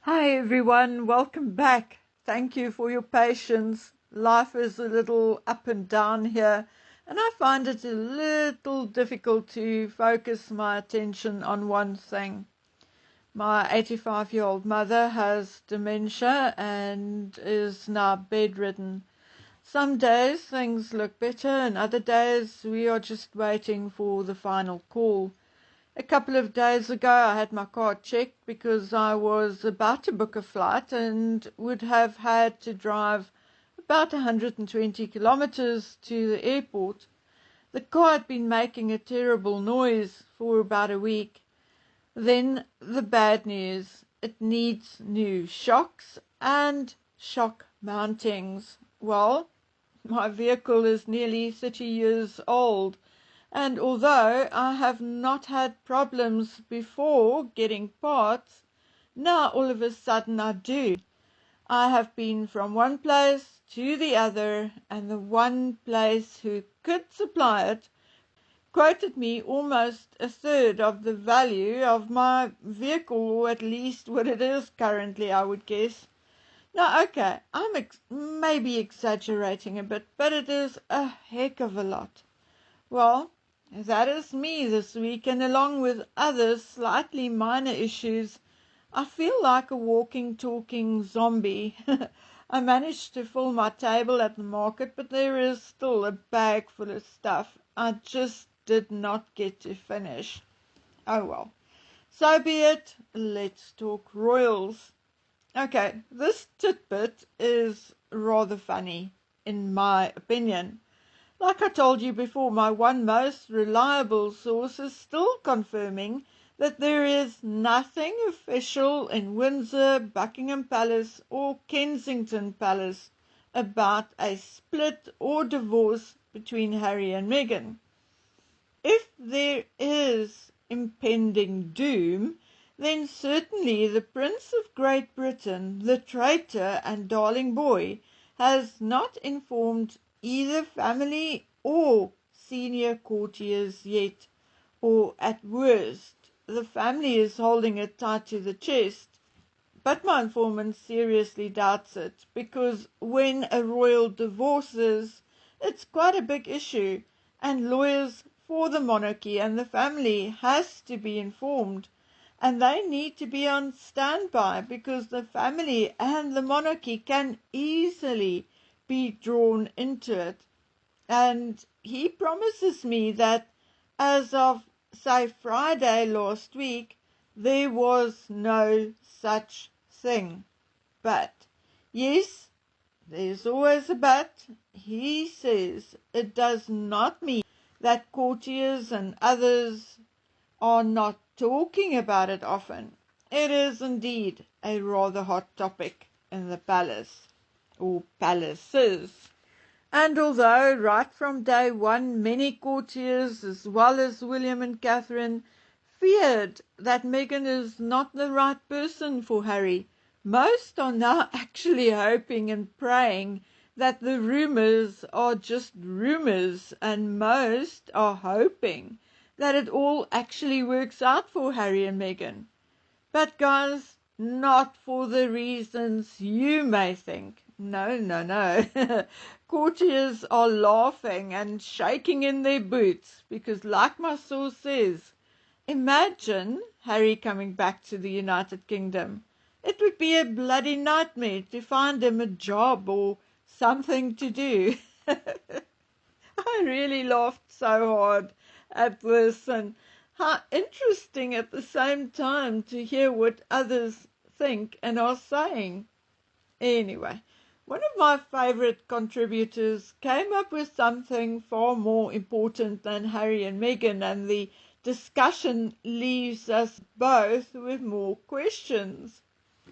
Hi everyone, welcome back. Thank you for your patience. Life is a little up and down here, and I find it a little difficult to focus my attention on one thing. My 85-year-old mother has dementia and is now bedridden. Some days things look better, and other days we are just waiting for the final call. A couple of days ago, I had my car checked because I was about to book a flight and would have had to drive about 120 kilometers to the airport. The car had been making a terrible noise for about a week. Then the bad news: it needs new shocks and shock mountings. Well, my vehicle is nearly 30 years old, and although I have not had problems before getting parts, now all of a sudden I do. I have been from one place to the other, and the one place who could supply it quoted me almost a third of the value of my vehicle, or at least what it is currently, I would guess. Now, okay, I'm maybe exaggerating a bit, but it is a heck of a lot. Well, that is me this week, and along with other slightly minor issues, I feel like a walking, talking zombie. I managed to fill my table at the market, but there is still a bag full of stuff I just did not get to finish. Oh well, so be it. Let's talk royals. Okay, this tidbit is rather funny, in my opinion. Like I told you before, my one most reliable source is still confirming that there is nothing official in Windsor, Buckingham Palace, or Kensington Palace about a split or divorce between Harry and Meghan. If there is impending doom, then certainly the Prince of Great Britain, the traitor and darling boy, has not informed either family or senior courtiers yet, or at worst, the family is holding it tight to the chest. But my informant seriously doubts it, because when a royal divorces, it's quite a big issue, and lawyers for the monarchy and the family has to be informed, and they need to be on standby because the family and the monarchy can easily be drawn into it. And he promises me that as of, say, Friday last week, there was no such thing. But, yes, there's always a but. He says it does not mean that courtiers and others are not talking about it often. It is indeed a rather hot topic in the palace, or palaces. And although right from day one many courtiers, as well as William and Catherine, feared that Meghan is not the right person for Harry, most are now actually hoping and praying that the rumors are just rumors, and most are hoping that it all actually works out for Harry and Meghan. But guys, not for the reasons you may think. No, no, no. Courtiers are laughing and shaking in their boots because, like my source says, imagine Harry coming back to the United Kingdom. It would be a bloody nightmare to find him a job or something to do. I really laughed so hard at this, and how interesting at the same time to hear what others think and are saying. Anyway, one of my favorite contributors came up with something far more important than Harry and Meghan, and the discussion leaves us both with more questions.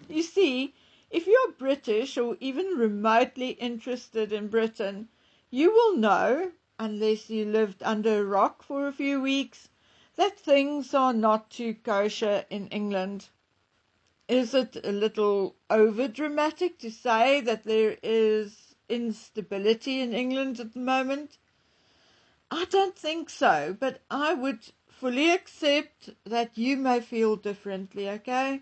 You see, if you're British or even remotely interested in Britain, you will know, unless you lived under a rock for a few weeks, that things are not too kosher in England. Is it a little over-dramatic to say that there is instability in England at the moment? I don't think so, but I would fully accept that you may feel differently, okay?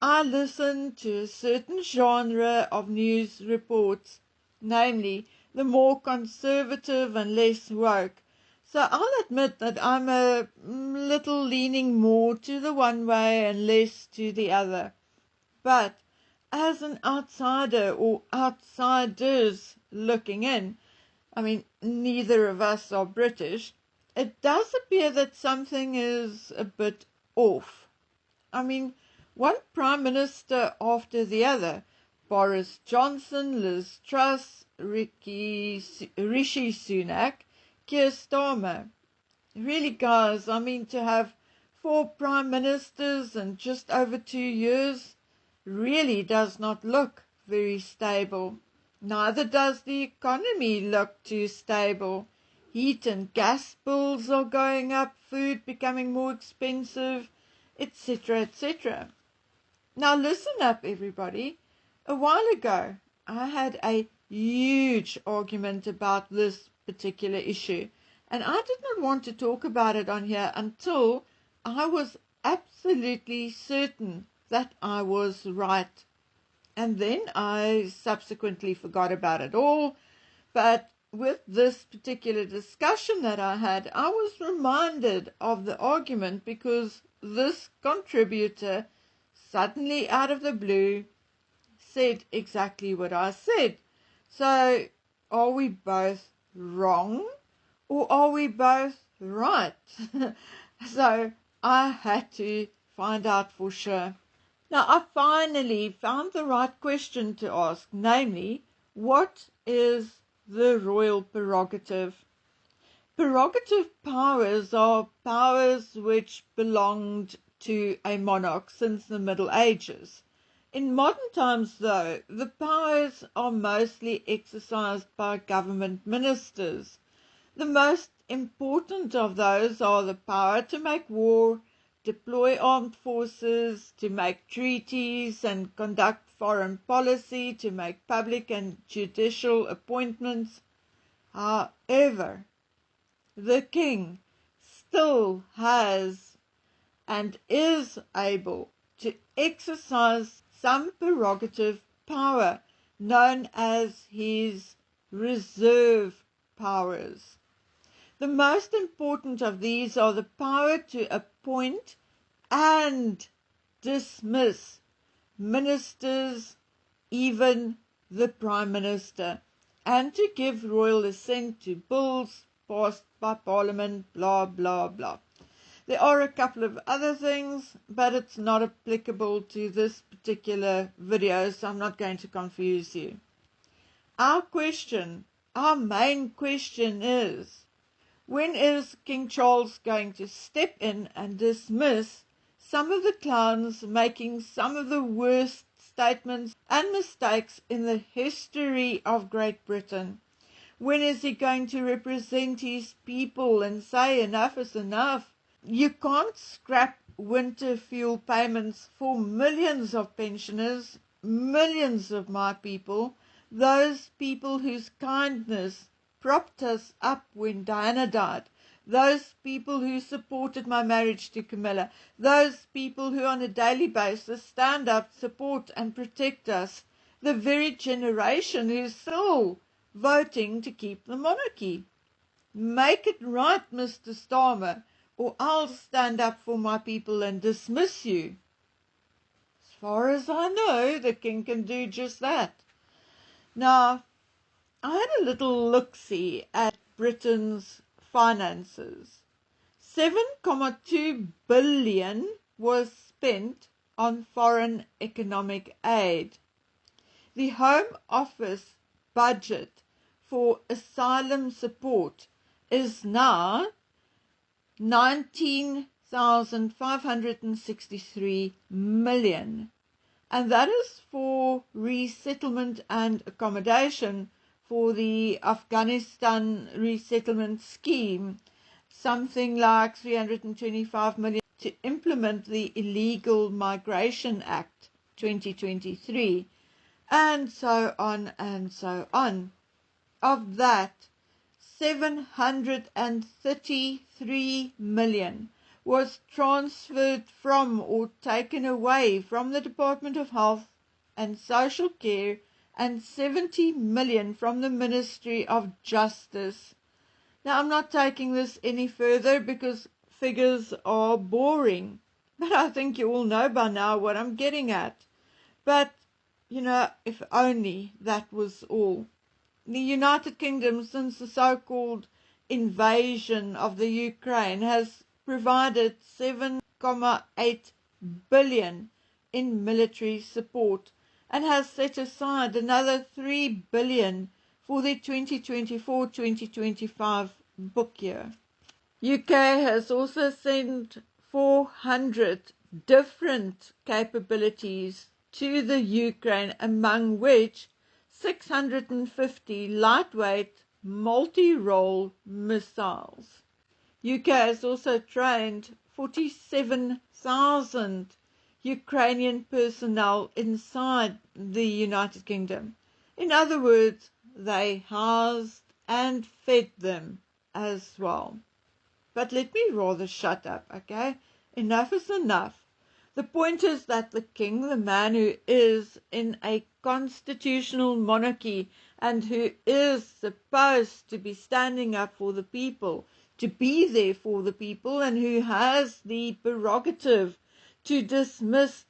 I listen to a certain genre of news reports, namely the more conservative and less woke. So I'll admit that I'm a little leaning more to the one way and less to the other. But as an outsider or outsiders looking in, I mean, neither of us are British, it does appear that something is a bit off. I mean, one Prime Minister after the other, Boris Johnson, Liz Truss, Rishi Sunak, Keir Starmer. Really, guys, I mean, to have 4 Prime Ministers in just over 2 years really does not look very stable. Neither does the economy look too stable. Heat and gas bills are going up, food becoming more expensive, etc., etc. Now listen up, everybody. A while ago, I had a huge argument about this particular issue, and I did not want to talk about it on here until I was absolutely certain that I was right. And then I subsequently forgot about it all. But with this particular discussion that I had, I was reminded of the argument because this contributor suddenly out of the blue said exactly what I said. So are we both wrong or are we both right? So I had to find out for sure. Now I finally found the right question to ask, namely, what is the royal prerogative? Prerogative powers are powers which belonged to a monarch since the Middle Ages. In modern times, though, the powers are mostly exercised by government ministers. The most important of those are the power to make war, deploy armed forces, to make treaties and conduct foreign policy, to make public and judicial appointments. However, the king still has and is able to exercise some prerogative power known as his reserve powers. The most important of these are the power to appoint and dismiss ministers, even the Prime Minister, and to give royal assent to bills passed by Parliament, blah, blah, blah. There are a couple of other things, but it's not applicable to this particular video, so I'm not going to confuse you. Our main question is, when is King Charles going to step in and dismiss some of the clowns making some of the worst statements and mistakes in the history of Great Britain? When is he going to represent his people and say enough is enough? You can't scrap winter fuel payments for millions of pensioners, millions of my people, those people whose kindness propped us up when Diana died, those people who supported my marriage to Camilla, those people who on a daily basis stand up, support and protect us, the very generation who's still voting to keep the monarchy. Make it right, Mr. Starmer, or I'll stand up for my people and dismiss you. As far as I know, the king can do just that. Now, I had a little look-see at Britain's finances. 7.2 billion was spent on foreign economic aid. The Home Office budget for asylum support is now 19,563 million, and that is for resettlement and accommodation for the Afghanistan resettlement scheme, something like 325 million to implement the Illegal Migration Act 2023, and so on and so on. Of that, 733 million was transferred from or taken away from the Department of Health and Social Care and 70 million from the Ministry of Justice. Now, I'm not taking this any further because figures are boring, but I think you all know by now what I'm getting at. But, if only that was all. The United Kingdom, since the so-called invasion of the Ukraine, has provided 7.8 billion in military support and has set aside another 3 billion for the 2024-2025 book year. UK has also sent 400 different capabilities to the Ukraine, among which 650 lightweight multi-role missiles. UK has also trained 47,000 Ukrainian personnel inside the United Kingdom. In other words, they housed and fed them as well. But let me rather shut up, okay? Enough is enough. The point is that the king, the man who is in a constitutional monarchy and who is supposed to be standing up for the people, to be there for the people, and who has the prerogative to dismiss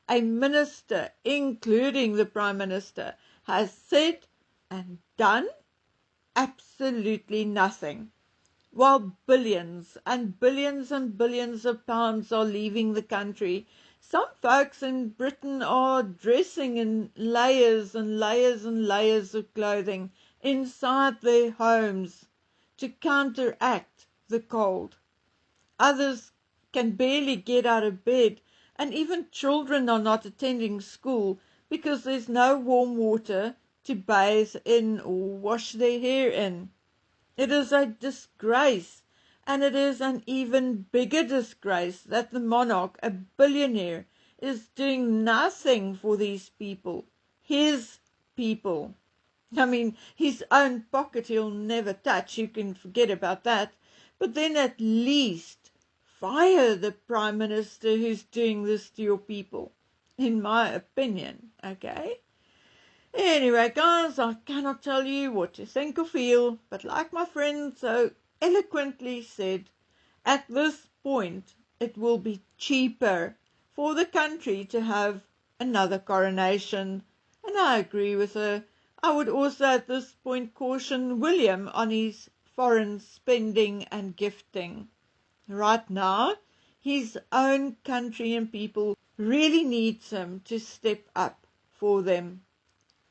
a minister, including the Prime Minister, has said and done absolutely nothing. While billions and billions and billions of pounds are leaving the country, some folks in Britain are dressing in layers and layers and layers of clothing inside their homes to counteract the cold. Others can barely get out of bed, and even children are not attending school because there's no warm water to bathe in or wash their hair in. It is a disgrace, and it is an even bigger disgrace that the monarch, a billionaire, is doing nothing for these people, his people. I mean, his own pocket he'll never touch, you can forget about that, but then at least fire the Prime Minister who's doing this to your people, in my opinion, okay? Anyway, guys, I cannot tell you what to think or feel, but like my friend so eloquently said, at this point it will be cheaper for the country to have another coronation, and I agree with her. I would also at this point caution William on his foreign spending and gifting. Right now, his own country and people really needs him to step up for them.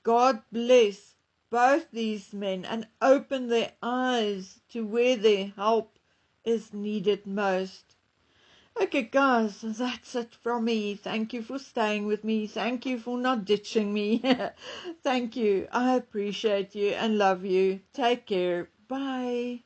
God bless both these men and open their eyes to where their help is needed most. Okay, guys, that's it from me. Thank you for staying with me. Thank you for not ditching me. Thank you. I appreciate you and love you. Take care. Bye.